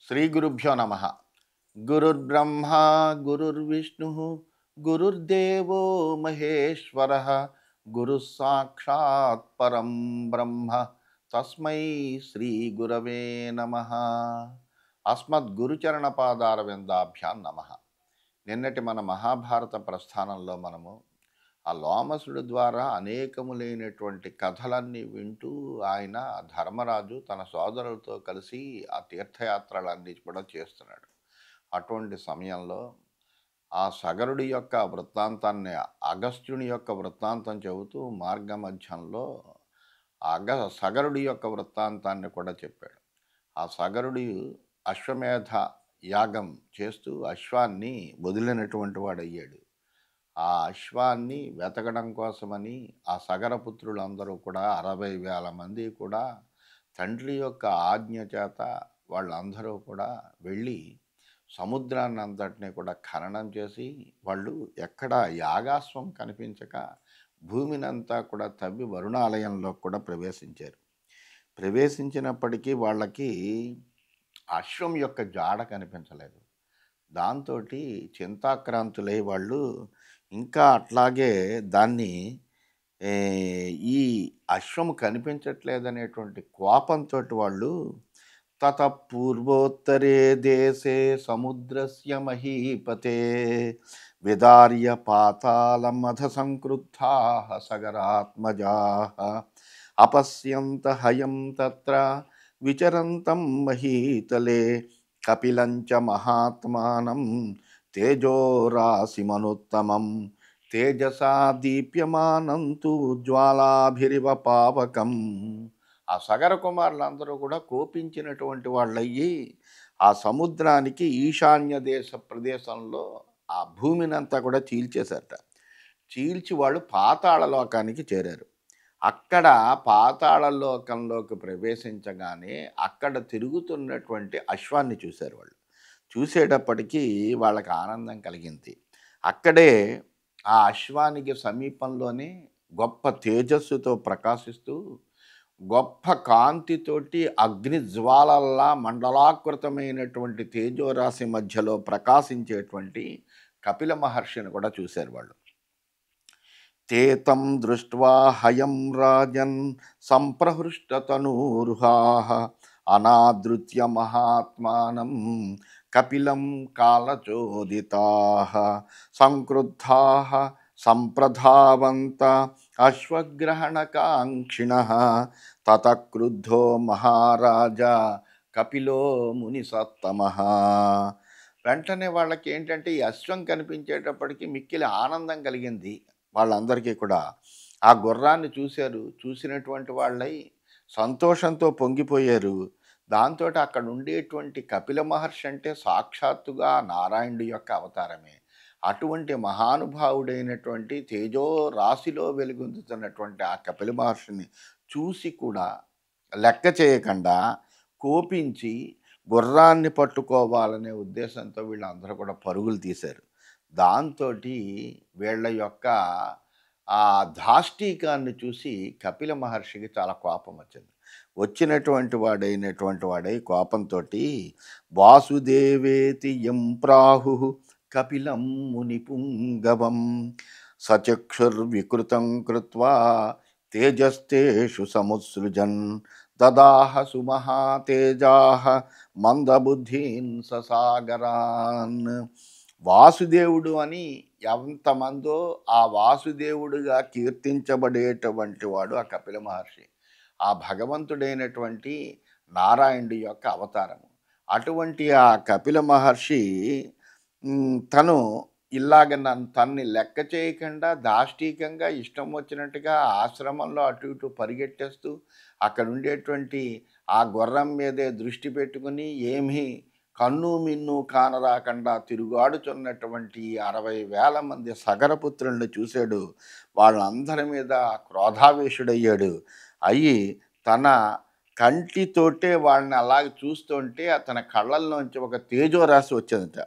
శ్రీ గురుభ్యో నమ. గురుర్బ్రహ్మ గురుర్విష్ణు గురుర్దేవో మహేశ్వర గురు సాక్షాత్ పరం బ్రహ్మ తస్మై శ్రీ గురవే నమ. అస్మద్గురుచరణ పాదార విందాభ్యాం నమ. నిన్నటి మన మహాభారత ప్రస్థానంలో మనము ఆ లోమసుడి ద్వారా అనేకములైనటువంటి కథలన్నీ వింటూ ఆయన ధర్మరాజు తన సోదరులతో కలిసి ఆ తీర్థయాత్రలన్నీ కూడా చేస్తున్నాడు. అటువంటి సమయంలో ఆ సగరుడి యొక్క వృత్తాంతాన్ని, అగస్త్యుని యొక్క వృత్తాంతం చెబుతూ మార్గమధ్యంలో సగరుడి యొక్క వృత్తాంతాన్ని కూడా చెప్పాడు. ఆ సగరుడి అశ్వమేధ యాగం చేస్తూ అశ్వాన్ని వదిలినటువంటి వాడయ్యాడు. ఆ అశ్వాన్ని వెతకడం కోసమని ఆ సగరపుత్రులందరూ కూడా 60,000 మంది కూడా తండ్రి యొక్క ఆజ్ఞ చేత వాళ్ళందరూ కూడా వెళ్ళి సముద్రాన్ని అంతటినీ కూడా ఖననం చేసి వాళ్ళు ఎక్కడ యాగాశ్వం కనిపించక భూమినంతా కూడా తవ్వి వరుణాలయంలో కూడా ప్రవేశించారు. ప్రవేశించినప్పటికీ వాళ్ళకి అశ్వం యొక్క జాడ కనిపించలేదు. దాంతో చింతాక్రాంతులై వాళ్ళు ఇంకా అట్లాగే దాన్ని ఈ అశ్వము కనిపించట్లేదనేటువంటి కోపంతో వాళ్ళు తత పూర్వోత్తరే దేశే సముద్రస్య మహీపతే విదార్య పాతాళమధ సంక్రుద్ధా సగరాత్మజా అపశ్యంత హయం తత్ర విచరంతం మహీతలే కపిలంచ మహాత్మానం తేజోరాశిమనుత్తమం తేజసా దీప్యమానంతు జ్వాలాభిరివ పావకం. ఆ సగర కుమారులందరూ కూడా కోపించినటువంటి వాళ్ళయ్యి ఆ సముద్రానికి ఈశాన్య దేశ ప్రదేశంలో ఆ భూమినంతా కూడా చీల్చేశారట. చీల్చి వాళ్ళు పాతాళ లోకానికి చేరారు. అక్కడ పాతాళలోకంలోకి ప్రవేశించగానే అక్కడ తిరుగుతున్నటువంటి అశ్వాన్ని చూశారు. వాళ్ళు చూసేటప్పటికీ వాళ్ళకి ఆనందం కలిగింది. అక్కడే ఆ అశ్వానికి సమీపంలోనే గొప్ప తేజస్సుతో ప్రకాశిస్తూ గొప్ప కాంతితోటి అగ్ని జ్వాలల్లా మండలాకృతమైనటువంటి తేజోరాశి మధ్యలో ప్రకాశించేటువంటి కపిల మహర్షిని కూడా చూశారు వాళ్ళు. తేతం దృష్ట్వా హయం రాజన్ సంప్రహృష్టతనూరుహాః అనాదృత్య మహాత్మానం కపిలం కాలచోదితాః సంక్రుద్ధాః సంప్రధావంత అశ్వగ్రహణకాంక్షిణః తతః క్రుద్ధో మహారాజా కపిలో మునిసత్తమః. వెంటనే వాళ్ళకి ఏంటంటే ఈ అశ్వం కనిపించేటప్పటికి మిక్కిలి ఆనందం కలిగింది. వాళ్ళందరికీ కూడా ఆ గుర్రాన్ని చూశారు. చూసినటువంటి వాళ్ళై సంతోషంతో పొంగిపోయారు. దాంతో అక్కడ ఉండేటువంటి కపిల మహర్షి అంటే సాక్షాత్తుగా నారాయణుడి యొక్క అవతారమే. అటువంటి మహానుభావుడైనటువంటి తేజో రాశిలో వెలుగొందుతున్నటువంటి ఆ కపిల మహర్షిని చూసి కూడా లెక్క చేయకుండా కోపించి గుర్రాన్ని పట్టుకోవాలనే ఉద్దేశంతో వీళ్ళందరూ కూడా పరుగులు తీశారు. దాంతో వీళ్ళ యొక్క ఆ ధాష్టీకాన్ని చూసి కపిల మహర్షికి చాలా కోపం వచ్చింది. వచ్చినటువంటి వాడై కోపంతో వాసుదేవేతి యం ప్రాహు కపిలం మునిపుంగవం సచక్షుర్వికృతం కృత్వా తేజస్తేషు సముత్సృజన్ దదాహ సుమహాతేజాః మందబుద్ధీన్ ససాగరాన్. వాసుదేవుడు అని ఎంతమందో ఆ వాసుదేవుడుగా కీర్తించబడేటువంటి వాడు ఆ కపిల మహర్షి. ఆ భగవంతుడైనటువంటి నారాయణుడి యొక్క అవతారము. అటువంటి ఆ కపిల మహర్షి తను ఇలాగ తన్ని లెక్క చేయకుండా దాష్టీకంగా ఇష్టం వచ్చినట్టుగా ఆశ్రమంలో అటు ఇటు పరిగెట్టేస్తూ అక్కడ ఉండేటువంటి ఆ గుర్రం మీదే దృష్టి పెట్టుకుని ఏమీ కన్ను మిన్ను కానరాకుండా తిరుగాడుచున్నటువంటి 60,000 మంది సగరపుత్రుల్ని చూశాడు. వాళ్ళందరి మీద క్రోధావేశుడయ్యాడు. అయ్యి తన కంటితోటే వాళ్ళని అలాగ చూస్తుంటే తన కళ్ళల్లోంచి ఒక తేజోరాశి వచ్చిందట.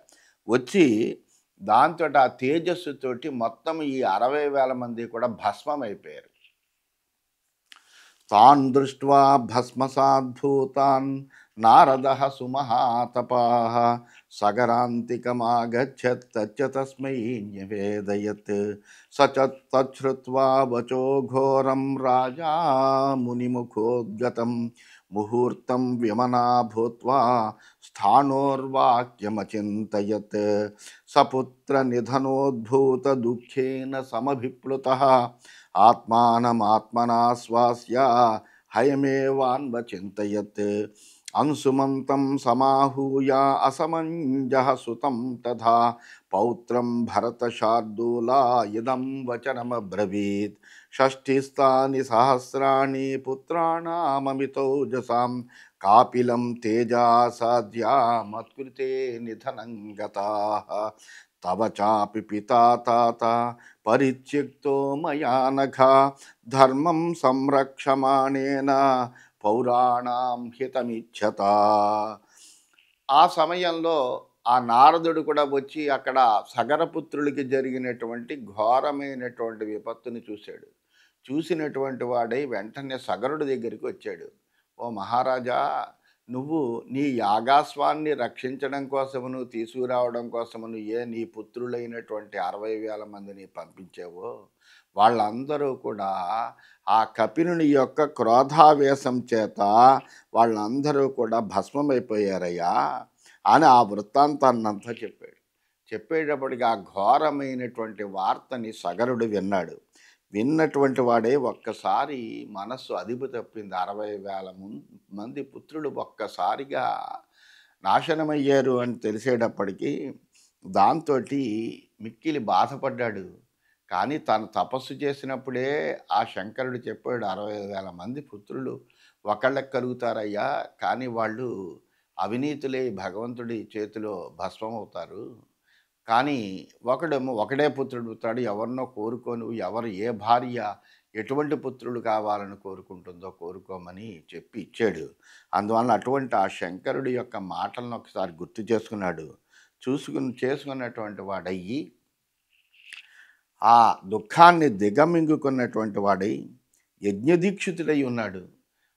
వచ్చి దాంతో ఆ తేజస్సుతోటి మొత్తం ఈ 60,000 మంది కూడా భస్మం అయిపోయారు. తాన్ దృష్ట్వా భస్మసాద్భూతాన్ నారదః సుమహాతపాః సగరాంతికమాగచ్చత్ తచ్చ తస్మై న్యవేదయత్ స చ తచ్ఛ్రుత్వా వచో ఘోరం రాజా మునిముఖోద్గతం ముహూర్తం విమనా భూత్వా స్థాణోర్వాక్యమచింతయత్ సపుత్రనిధనోద్భూత దుఃఖేన సమభిప్లుతః ఆత్మానమాత్మనా శ్వాస్య హయమేవాన్వచింతయత్ అంశుమంతం సమాహూయ అసమంజః సుతం తథా పౌత్రం భరతశార్దూలా ఇదం వచనమబ్రవీత్ షష్ఠిస్తాని సహస్రాణి పుత్రాణామమితౌజసాం కాపిలం తేజా సాధ్యా మత్కృతే నిధనం గతాః తవ చాపి పితా తాత పరిత్యక్తో మయా నఘా ధర్మం సంరక్షమాణేన పౌరాణాం హితమిచ్చత. ఆ సమయంలో ఆ నారదుడు కూడా వచ్చి అక్కడ సగరపుత్రులకి జరిగినటువంటి ఘోరమైనటువంటి విపత్తుని చూశాడు. చూసినటువంటి వాడై వెంటనే సగరుడి దగ్గరికి వచ్చాడు. ఓ మహారాజా, నువ్వు నీ యాగాస్వాన్ని రక్షించడం కోసమును తీసుకురావడం కోసమును నీ పుత్రులైనటువంటి 60,000 మందిని పంపించావో వాళ్ళందరూ కూడా ఆ కపిలుని యొక్క క్రోధావేశం చేత వాళ్ళందరూ కూడా భస్మమైపోయారయ్యా అని ఆ వృత్తాంతాన్నంతా చెప్పాడు. చెప్పేటప్పటికి ఆ ఘోరమైనటువంటి వార్తని సగరుడు విన్నాడు. విన్నటువంటి వాడే ఒక్కసారి మనస్సు అదుపు తప్పింది. 60,000 మంది పుత్రులు ఒక్కసారిగా నాశనమయ్యారు అని తెలిసేటప్పటికీ దాంతో మిక్కిలి బాధపడ్డాడు. కానీ తను తపస్సు చేసినప్పుడే ఆ శంకరుడు చెప్పాడు, 60,000 మంది పుత్రులు ఒకళ్ళకి కలుగుతారయ్యా, కానీ వాళ్ళు అవినీతులే భగవంతుడి చేతిలో భస్మమవుతారు. కానీ ఒకడేమో ఒకడే పుత్రుడు పుడతాడు, ఎవరినో కోరుకోను, ఎవరు ఏ భార్య ఎటువంటి పుత్రులు కావాలని కోరుకుంటుందో కోరుకోమని చెప్పి ఇచ్చాడు. అందువలన అటువంటి ఆ శంకరుడి యొక్క మాటలను ఒకసారి గుర్తు చేసుకున్నాడు. చేసుకున్నటువంటి వాడయ్యి ఆ దుఃఖాన్ని దిగమింగుకున్నటువంటి వాడై యజ్ఞదీక్షితుడై ఉన్నాడు.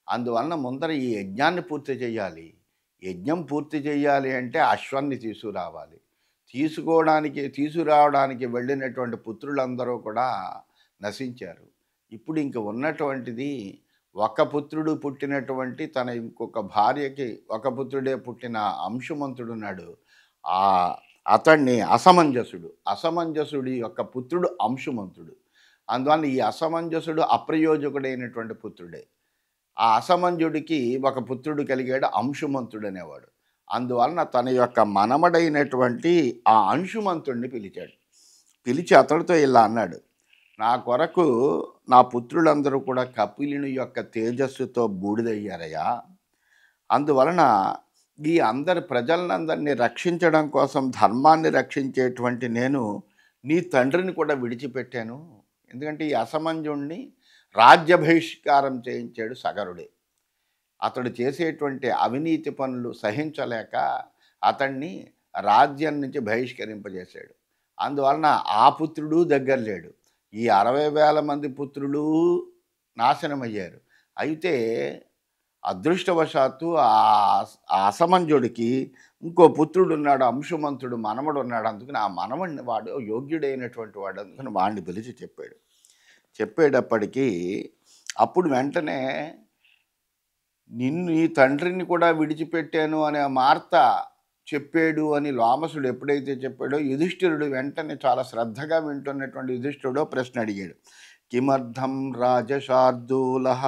అందువలన ముందర ఈ యజ్ఞాన్ని పూర్తి చేయాలి. యజ్ఞం పూర్తి చేయాలి అంటే అశ్వాన్ని తీసుకురావాలి. తీసుకురావడానికి వెళ్ళినటువంటి పుత్రులందరూ కూడా నశించారు. ఇప్పుడు ఇంక ఉన్నటువంటిది ఒక పుత్రుడు పుట్టినటువంటి తన ఇంకొక భార్యకి ఒక పుత్రుడే పుట్టిన అంశుమంతుడున్నాడు. అతన్ని అసమంజసుడి యొక్క పుత్రుడు అంశుమంతుడు. అందువల్ల ఈ అసమంజసుడు అప్రయోజకుడైనటువంటి పుత్రుడే. ఆ అసమంజుడికి ఒక పుత్రుడు కలిగాడు, అంశుమంతుడు అనేవాడు. అందువలన తన యొక్క మనమడైనటువంటి ఆ అంశుమంతుడిని పిలిచాడు. పిలిచి అతడితో ఇలా అన్నాడు, నా కొరకు నా పుత్రులందరూ కూడా కపిలుని యొక్క తేజస్సుతో బూడిదయ్యారయ్యా. అందువలన ఈ అందరి ప్రజలందరినీ రక్షించడం కోసం ధర్మాన్ని రక్షించేటువంటి నేను నీ తండ్రిని కూడా విడిచిపెట్టాను. ఎందుకంటే ఈ అసమంజుణ్ణి రాజ్య బహిష్కారం చేయించాడు సగరుడే. అతడు చేసేటువంటి అవినీతి పనులు సహించలేక అతన్ని రాజ్యం నుంచి బహిష్కరింపజేశాడు. అందువలన ఆ పుత్రుడు దగ్గర లేడు. ఈ 60,000 మంది పుత్రులు నాశనమయ్యారు. అయితే అదృష్టవశాత్తు ఆ అసమంజుడికి ఇంకో పుత్రుడు ఉన్నాడు, అంశుమంతుడు మనమడు ఉన్నాడు. అందుకని ఆ మనమడిని వాడు యోగ్యుడైనటువంటి వాడు, అందుకని వాడిని పిలిచి చెప్పాడు. చెప్పేటప్పటికీ అప్పుడు వెంటనే నిన్ను ఈ తండ్రిని కూడా విడిచిపెట్టాను అనే వార్త చెప్పాడు అని లోమసుడు ఎప్పుడైతే చెప్పాడో యుధిష్ఠిరుడు వెంటనే చాలా శ్రద్ధగా వింటున్నటువంటి యుధిష్ఠిరుడు ప్రశ్న అడిగాడు. కిమర్థం రాజశార్దూలః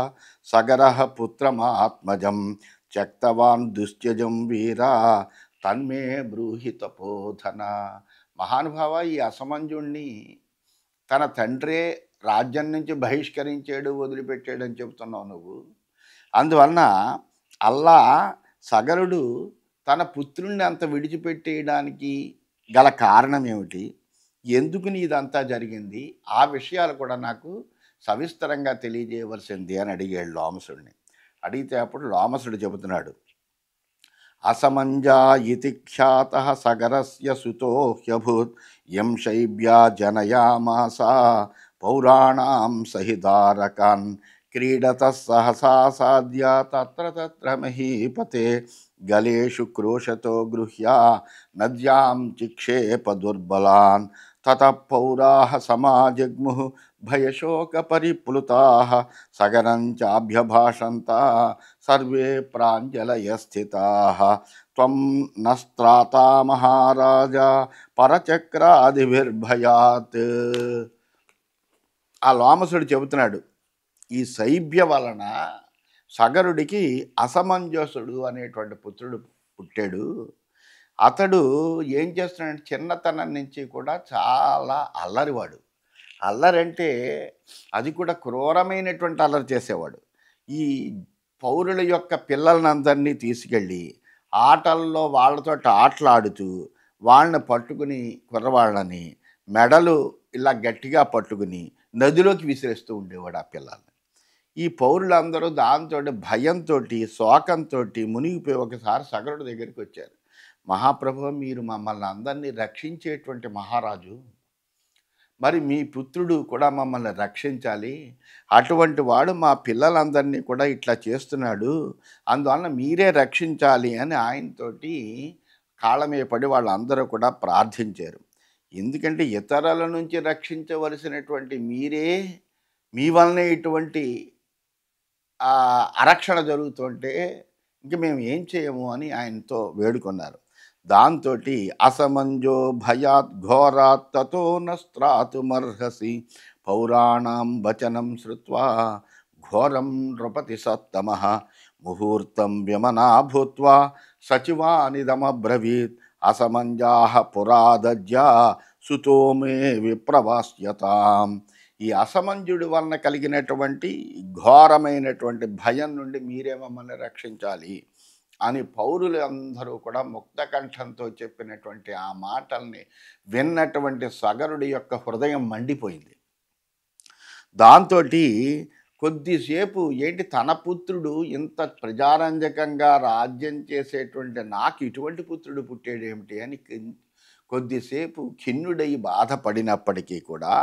సగరః పుత్రమాత్మజం త్యక్తవాన్ దుశ్చజం వీరా తన్మే బ్రూహి తపోధన. మహానుభావ, ఈ అసమంజుణ్ణి తన తండ్రే రాజ్యం నుంచి బహిష్కరించాడు, వదిలిపెట్టాడు అని చెబుతున్నావు నువ్వు. అందువలన అల్లా సగరుడు తన పుత్రుణ్ణి అంత విడిచిపెట్టేయడానికి గల కారణం ఏమిటి, ఎందుకు ఇదంతా జరిగింది, ఆ విషయాలు కూడా నాకు సవిస్తరంగా తెలియజేయవలసింది అని అడిగాడు లోమసుడిని. అడిగితే అప్పుడు లోమసుడు చెబుతున్నాడు, అసమంజా ఇతి ఖ్యాతః సగరస్య సుతో హ్యభూత్ యం శైబ్యా జనయామాస పౌరాణాం సహిదారకాన్ క్రీడత సహసా సాధ్య తత్ర తత్ర మహీపతే గలేషు క్రోశతో గృహ్య నద్యాం చిక్షేప దుర్బలాన్ తతః పౌరాః సమాజగ్ముః భయశోక పరిప్లుతాః సగరం చాభ్యభాషంత సర్వే ప్రాంజలయస్థితాః త్వం నస్త్రాతా మహారాజా పరచక్రాదిభిర్భయాత్. ఆ లోమసుడు చెబుతున్నాడు, ఈ శైబ్య వలన సగరుడికి అసమంజసుడు అనేటువంటి పుత్రుడు పుట్టాడు. అతడు ఏం చేస్తున్నాడంటే చిన్నతనం నుంచి కూడా చాలా అల్లరివాడు. అల్లరంటే అది కూడా క్రూరమైనటువంటి అల్లరి చేసేవాడు. ఈ పౌరుల యొక్క పిల్లలందరినీ తీసుకెళ్ళి ఆటల్లో వాళ్ళతోటి ఆటలాడుతూ వాళ్ళని పట్టుకుని కుర్రవాళ్ళని మెడలు ఇలా గట్టిగా పట్టుకుని నదిలోకి విసిరేస్తూ ఉండేవాడు ఆ పిల్లల్ని. ఈ పౌరులందరూ దాంతో భయంతో శోకంతో మునిగిపోయి ఒకసారి సగరుడి దగ్గరికి వచ్చారు. మహాప్రభు, మీరు మమ్మల్ని అందరినీ రక్షించేటువంటి మహారాజు, మరి మీ పుత్రుడు కూడా మమ్మల్ని రక్షించాలి, అటువంటి వాడు మా పిల్లలందరినీ కూడా ఇట్లా చేస్తున్నాడు, అందువలన మీరే రక్షించాలి అని ఆయనతోటి కాళ్ళ మీద పడి వాళ్ళందరూ కూడా ప్రార్థించారు. ఎందుకంటే ఇతరుల నుంచి రక్షించవలసినటువంటి మీరే, మీ వలనే ఇటువంటి అరక్షణ జరుగుతుంటే ఇంక మేము ఏం చేయము అని ఆయనతో వేడుకున్నారు. దాంతో అసమంజో భయాత్ ఘోరాత్ తతో నస్త్రాతుమర్హసి పౌరాణం వచనం శ్రుత్వా ఘోరం నృపతి సత్తమః ముహూర్తం వ్యమనా భూత్వా సచివానిదమబ్రవీత్ అసమంజాః పురాదజ్యా సుతో మే విప్రవాస్యతాం. ఈ అసమంజుడి వలన కలిగినటువంటి ఘోరమైనటువంటి భయం నుండి మీరే మమ్మల్ని రక్షించాలి అని పౌరులందరూ కూడా ముక్తకంఠంతో చెప్పినటువంటి ఆ మాటల్ని విన్నటువంటి సగరుడి యొక్క హృదయం మండిపోయింది. దాంతో కొద్దిసేపు ఏంటి తన పుత్రుడు ఇంత ప్రజారంజకంగా రాజ్యం చేసేటువంటి నాకు ఇటువంటి పుత్రుడు పుట్టాడేమిటి అని కొద్దిసేపు ఖిన్నుడై బాధపడినప్పటికీ కూడా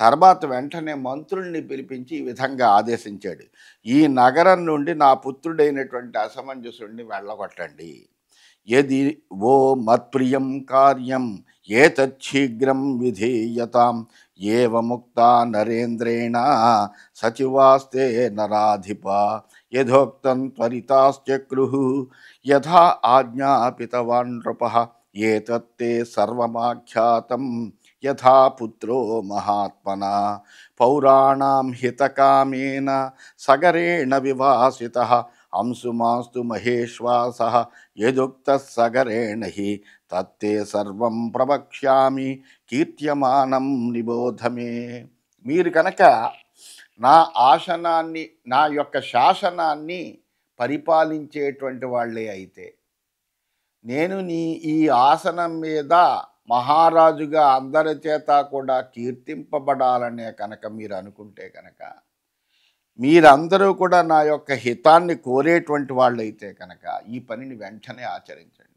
తర్వాత వెంటనే మంత్రుల్ని పిలిపించి ఈ విధంగా ఆదేశించాడు, ఈ నగరం నుండి నా పుత్రుడైనటువంటి అసమంజసుడిని వెళ్ళగొట్టండి. యది ఓ మత్ప్రియం కార్యం ఏతచ్చీఘ్రం విధేయతాం ఏవముక్తా నరేంద్రేణ సచివాస్తే నరాధిప యథోక్తం త్వరితాశ్చక్రుః యథా ఆజ్ఞాపితవాన్ నృపః ఏతత్తే సర్వమాఖ్యాతం యథా పుత్రో మహాత్మనా పౌరాణాం హితకామేన సగరేణ వివాసితః అంశుమాస్తు మహేశ్వాసః యదుక్తః సగరేణ హి తత్తే సర్వం ప్రవక్ష్యామి కీర్త్యమానం నిబోధమే. మీరు కనుక నా ఆసనాన్ని, నా యొక్క శాసనాన్ని పరిపాలించేటువంటి వాళ్ళే అయితే, నేను ఈ ఆసనం మీద మహారాజుగా అందరి చేత కూడా కీర్తింపబడాలనే కనుక మీరు అనుకుంటే కనుక, మీరందరూ కూడా నా యొక్క హితాన్ని కోరేటువంటి వాళ్ళైతే కనుక ఈ పనిని వెంటనే ఆచరించండి.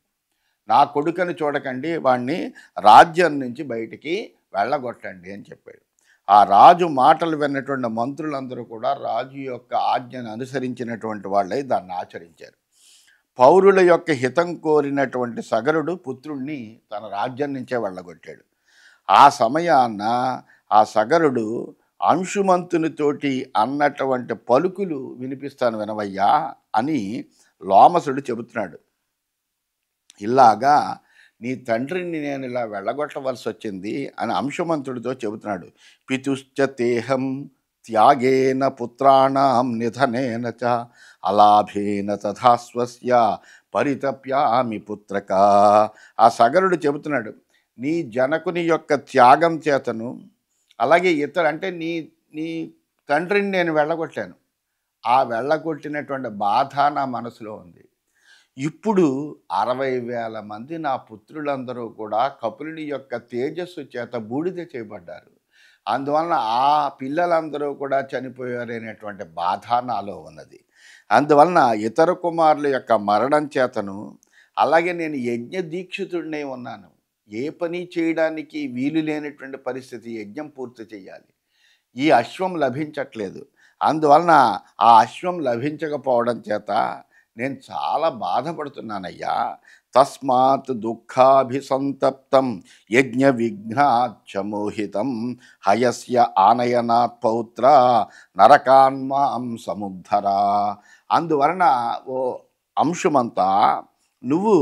నా కొడుకుని చూడకండి, వాడిని రాజ్యం నుంచి బయటికి వెళ్ళగొట్టండి అని చెప్పాడు. ఆ రాజు మాటలు విన్నటువంటి మంత్రులందరూ కూడా రాజు యొక్క ఆజ్ఞను అనుసరించినటువంటి వాళ్ళై దాన్ని ఆచరించారు. పౌరుల యొక్క హితం కోరినటువంటి సగరుడు పుత్రుణ్ణి తన రాజ్యం నుంచే వెళ్ళగొట్టాడు. ఆ సమయాన్న ఆ సగరుడు అంశుమంతునితోటి అన్నటువంటి పలుకులు వినిపిస్తాను వినవయ్యా అని లోమసుడు చెబుతున్నాడు. ఇలాగా నీ తండ్రిని నేను ఇలా వెళ్ళగొట్టవలసి వచ్చింది అని అంశుమంతుడితో చెబుతున్నాడు. పితుశ్చ తేహం త్యాగేన పుత్రాణం నిధనేన చ అలాభేన తథా స్వస్య పరితప్యామి పుత్రక. ఆ సగరుడు చెబుతున్నాడు, నీ జనకుని యొక్క త్యాగం చేతను, అలాగే అంటే నీ తండ్రిని నేను వెళ్ళగొట్టాను, ఆ వెళ్ళగొట్టినటువంటి బాధ నా మనసులో ఉంది. ఇప్పుడు 60,000 మంది నా పుత్రులందరూ కూడా కపిలుని యొక్క తేజస్సు చేత బూడిద చేయబడ్డారు, అందువలన ఆ పిల్లలందరూ కూడా చనిపోయారనేటువంటి బాధ నాలో ఉన్నది. అందువలన ఇతర కుమారుల యొక్క మరణం చేతను, అలాగే నేను యజ్ఞ దీక్షితుడినై ఉన్నాను, ఏ పని చేయడానికి వీలు లేనటువంటి పరిస్థితి, యజ్ఞం పూర్తి చేయాలి, ఈ అశ్వం లభించట్లేదు, అందువలన ఆ అశ్వం లభించకపోవడం చేత నేను చాలా బాధపడుతున్నానయ్యా. తస్మాత్ దుఃఖాభిసంతప్తం యజ్ఞ విఘ్నాచ్చ మోహితం హయస్య ఆనయనాత్ పౌత్ర నరకాన్మాం సముద్ధరా. అందువలన ఓ అంశుమంతా, నువ్వు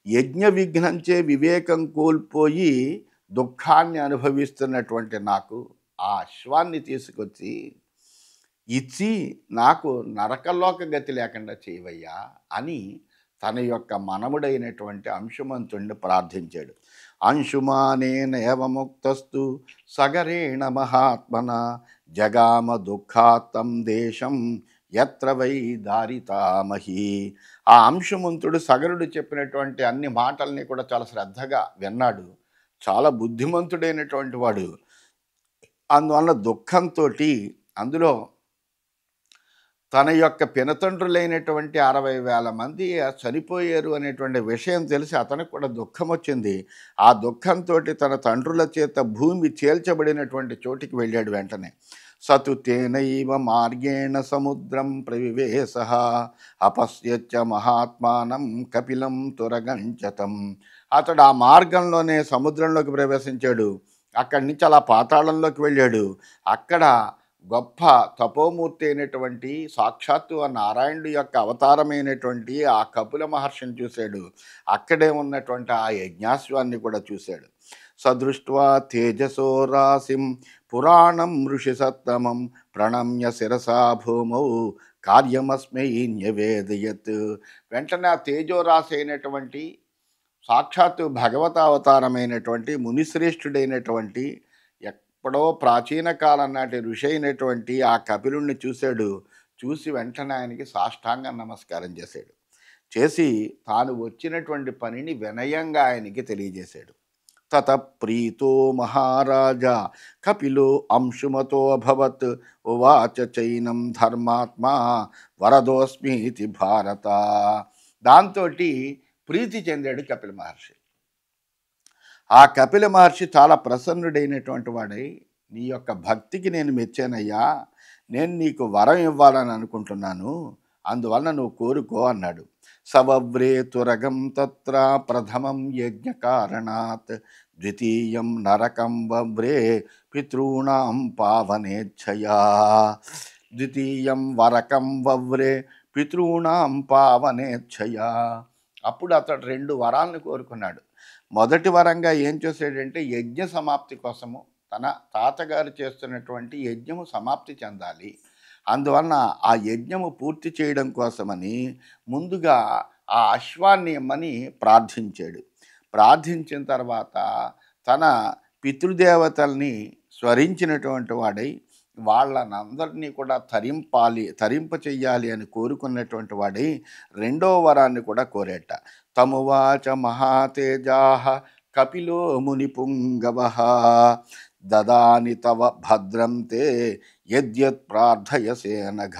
యజ్ఞ విఘ్నంచే వివేకం కోల్పోయి దుఃఖాన్ని అనుభవిస్తున్నటువంటి నాకు ఆ అశ్వాన్ని తీసుకొచ్చి ఇచ్చి నాకు నరకలోక గతి లేకుండా చేయవయ్యా అని తన యొక్క మనముడైనటువంటి అంశుమంతుణ్ణి ప్రార్థించాడు. అంశుమానేన ఏవముక్తస్తు సగరేణ మహాత్మన జగామ దుఃఖాత్తం దేశం ఎత్ర వై దారితామహి. ఆ అంశుమంతుడు సగరుడు చెప్పినటువంటి అన్ని మాటల్ని కూడా చాలా శ్రద్ధగా విన్నాడు. చాలా బుద్ధిమంతుడైనటువంటి వాడు. అందువల్ల దుఃఖంతో అందులో తన యొక్క పినతండ్రులైనటువంటి 60,000 మంది చనిపోయారు అనేటువంటి విషయం తెలిసి అతనికి కూడా దుఃఖం వచ్చింది. ఆ దుఃఖంతో తన తండ్రుల చేత భూమి చేల్చబడినటువంటి చోటికి వెళ్ళాడు. వెంటనే సతు తేనైవ మార్గేణ సముద్రం ప్రవివేశ అపశ్యచ్చ మహాత్మానం కపిలం తురగంచతం. అతడు ఆ మార్గంలోనే సముద్రంలోకి ప్రవేశించాడు. అక్కడి నుంచి అలా పాతాళంలోకి వెళ్ళాడు. అక్కడ గొప్ప తపోమూర్తి అయినటువంటి సాక్షాత్తు ఆ నారాయణుడి యొక్క అవతారమైనటువంటి ఆ కపిల మహర్షిని చూశాడు. అక్కడే ఉన్నటువంటి ఆ యజ్ఞాశ్వాన్ని కూడా చూశాడు. సదృష్ట్వా తేజసో రాశిం పురాణం ఋషి సత్తమం ప్రణమ్య శిరసా భూమౌ కార్యమస్మై న్యవేదయత్. వెంటనే ఆ తేజోరాశి అయినటువంటి సాక్షాత్తు భగవతావతారమైనటువంటి మునిశ్రేష్ఠుడైనటువంటి ఎప్పుడో ప్రాచీన కాలం నాటి ఋషి అయినటువంటి ఆ కపిలుణ్ణి చూశాడు. చూసి వెంటనే ఆయనకి సాష్టాంగ నమస్కారం చేశాడు. చేసి తాను వచ్చినటువంటి పనిని వినయంగా ఆయనకి తెలియజేశాడు. తత ప్రీతో మహారాజా కపిలో అంశుమతో అభవత్ ఉవాచ చైనం ధర్మాత్మా వరదోస్మీతి భారత. దాంతో ప్రీతి చెందాడు కపిల మహర్షి. ఆ కపిల మహర్షి చాలా ప్రసన్నుడైనటువంటి వాడై, నీ యొక్క భక్తికి నేను మెచ్చానయ్యా, నేను నీకు వరం ఇవ్వాలని అనుకుంటున్నాను, అందువలన నువ్వు కోరుకో అన్నాడు. సవవ్రే తురగం తత్ర ప్రథమం యజ్ఞ కారణాత్ ద్వితీయం నరకం వవ్రే పితॄణాం పావనేచ్ఛయా. ద్వితీయం వరకం వవ్రే పితॄణాం పావనేచ్ఛయా. అప్పుడు అతడు 2 వరాలను కోరుకున్నాడు. మొదటి వరంగా ఏం చేశాడంటే యజ్ఞ సమాప్తి కోసము తన తాతగారు చేస్తున్నటువంటి యజ్ఞము సమాప్తి చెందాలి. అందువలన ఆ యజ్ఞము పూర్తి చేయడం కోసమని ముందుగా ఆ అశ్వాన్ని ఇమ్మని ప్రార్థించాడు. ప్రార్థించిన తర్వాత తన పితృదేవతల్ని స్మరించినటువంటి వాడై వాళ్ళనందరినీ కూడా తరింప చెయ్యాలి అని కోరుకున్నటువంటి వాడై రెండో వరాన్ని కూడా కోరేట. తమువాచ మహాతేజా కపిలో మునిపుంగవ దదాని తవ భద్రం తే యద్యత్ ప్రార్థయసే నఘ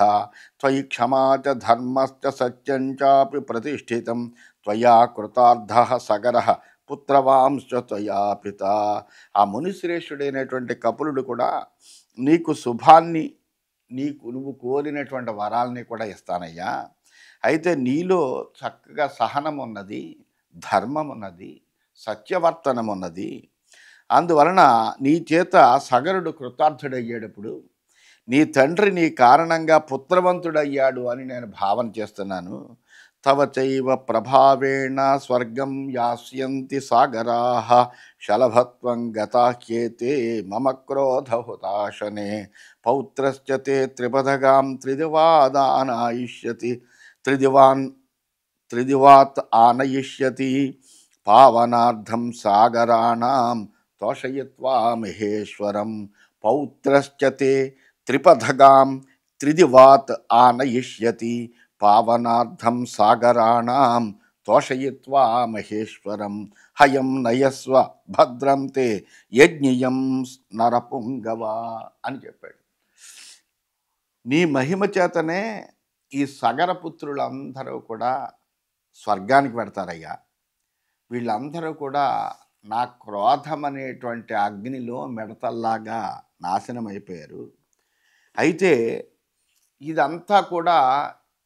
త్వయి క్షమా చ ధర్మశ్చ సత్యం చాపి ప్రతిష్ఠితం త్వయా కృతార్థః సగరః పుత్రవాంశ్చ త్వయా పిత. ఆ మునిశ్రేష్ఠుడైనటువంటి కపులుడు కూడా నీకు శుభాన్ని, నువ్వు కోరినటువంటి వరాలని కూడా ఇస్తానయ్యా. అయితే నీలో చక్కగా సహనం ఉన్నది, ధర్మం ఉన్నది, సత్యవర్తనం ఉన్నది. అందువలన నీ చేత సగరుడు కృతార్థుడయ్యేటప్పుడు నీ తండ్రి నీ కారణంగా పుత్రవంతుడయ్యాడు అని నేను భావన చేస్తున్నాను. తవ చైవ ప్రభావేణ స్వర్గం యాస్యంతి సాగరాః శలభత్వం గతాహ్యేతే మమ క్రోధ హుతాశనే పౌత్రశ్చ తే త్రిపదగాం త్రిదివాత్ ఆనయిష్యతి పావనార్థం సాగరాణాం తోషయిత్వా మహేశ్వరం. పౌత్రశ్చ తే త్రిపథగాం త్రిదివాత్ ఆనయిష్యతి పావనార్థం సాగరాణాం తోషయిత్వా మహేశ్వరం. హయం నయస్వ భద్రం తే యజ్ఞియం నరపుంగవ అని చెప్పాడు. నీ మహిమ చేతనే ఈ సగరపుత్రులందరూ కూడా స్వర్గానికి పెడతారయ్యా. వీళ్ళందరూ కూడా నా క్రోధం అనేటువంటి అగ్నిలో మిడతల్లాగా నాశనం అయిపోయారు. అయితే ఇదంతా కూడా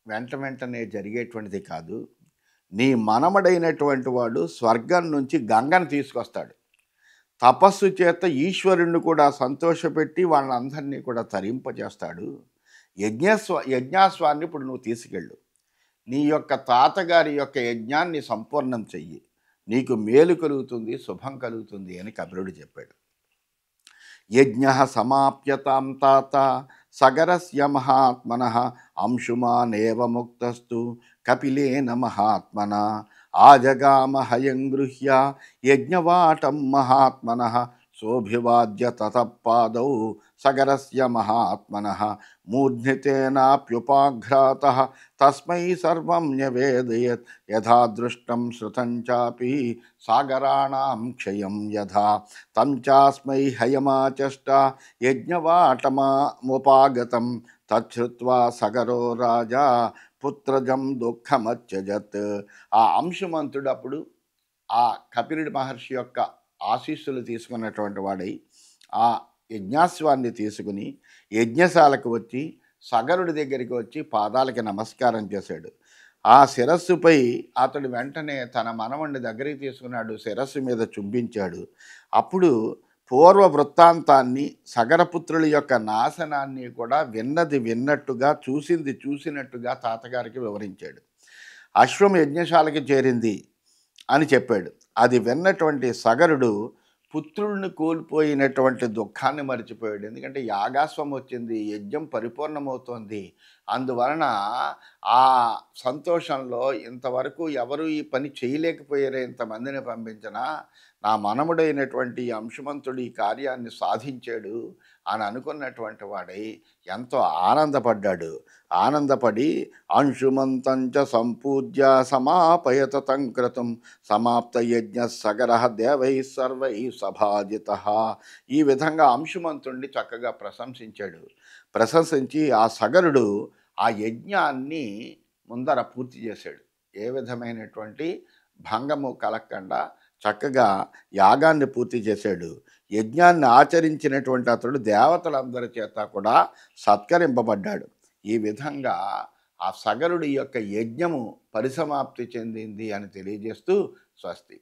వెంటనే జరిగేటువంటిది కాదు. నీ మనమడైనటువంటి వాడు స్వర్గం నుంచి గంగను తీసుకొస్తాడు. తపస్సు చేత ఈశ్వరుణ్ణి కూడా సంతోషపెట్టి వాళ్ళందరినీ కూడా తరింపజేస్తాడు. యజ్ఞాశ్వాన్ని ఇప్పుడు నువ్వు తీసుకెళ్ళు. నీ యొక్క తాతగారి యొక్క యజ్ఞాన్ని సంపూర్ణం చెయ్యి. నీకు మేలు కలుగుతుంది, శుభం కలుగుతుంది అని కపిలుడు చెప్పాడు. యజ్ఞ సమాప్యతాం తాత సగరస్య మహాత్మనః అంశుమానేవ ముక్తస్తు కపిలేన మహాత్మన ఆజగామ హయం గృహ్య యజ్ఞవాటం మహాత్మనః సోభివాద్య తతపాదౌ సగరస్య మహాత్మనః మూర్ధ్నితేనాప్యుపాఘ్రాతః తస్మై సర్వం న్యవేదయత్ యథా దృష్టం శృతం చాపి సాగరాణాం క్షయం యథా తం చాస్మై హయమాచష్ట యజ్ఞవాటముపాగతం తచ్చుత్వా సగరో రాజా పుత్రజం దుఃఖమత్యజత్. ఆ అంశుమంతుడు అప్పుడు ఆ కపిలుడి మహర్షి యొక్క ఆశీస్సులు తీసుకున్నటువంటి వాడై ఆ యజ్ఞాశ్వాన్ని తీసుకుని యజ్ఞశాలకు వచ్చి సగరుడి దగ్గరికి వచ్చి పాదాలకి నమస్కారం చేశాడు. ఆ శిరస్సుపై అతడు వెంటనే తన మనవణ్ణి దగ్గరికి తీసుకున్నాడు, శిరస్సు మీద చుంబించాడు. అప్పుడు పూర్వ వృత్తాంతాన్ని, సగరపుత్రుల యొక్క నాశనాన్ని కూడా విన్నది విన్నట్టుగా, చూసింది చూసినట్టుగా తాతగారికి వివరించాడు. అశ్వం యజ్ఞశాలకి చేరింది అని చెప్పాడు. అది విన్నటువంటి సగరుడు పుత్రుల్ని కోల్పోయినటువంటి దుఃఖాన్ని మర్చిపోయాడు. ఎందుకంటే యాగాశ్వం వచ్చింది, యజ్ఞం పరిపూర్ణమవుతోంది. అందువలన ఆ సంతోషంలో ఇంతవరకు ఎవరు ఈ పని చేయలేకపోయారే, ఇంతమందిని పంపించినా నా మనముడైనటువంటి అంశుమంతుడు ఈ కార్యాన్ని సాధించాడు అని అనుకున్నటువంటి వాడై ఎంతో ఆనందపడ్డాడు. ఆనందపడి అంశుమంతంచ సంపూజ్య సమాపయత తంక్రతం సమాప్త యజ్ఞ సగర దేవై సర్వై సభాజిత. ఈ విధంగా అంశుమంతుణ్ణి చక్కగా ప్రశంసించాడు. ప్రశంసించి ఆ సగరుడు ఆ యజ్ఞాన్ని ముందర పూర్తి చేశాడు. ఏ విధమైనటువంటి భంగము కలగకుండా చక్కగా యాగాన్ని పూర్తి చేశాడు. యజ్ఞాన్ని ఆచరించినటువంటి అతడు దేవతలందరి చేత కూడా సత్కరింపబడ్డాడు. ఈ విధంగా ఆ సగరుడి యొక్క యజ్ఞము పరిసమాప్తి చెందింది అని తెలియజేస్తూ స్వస్తి.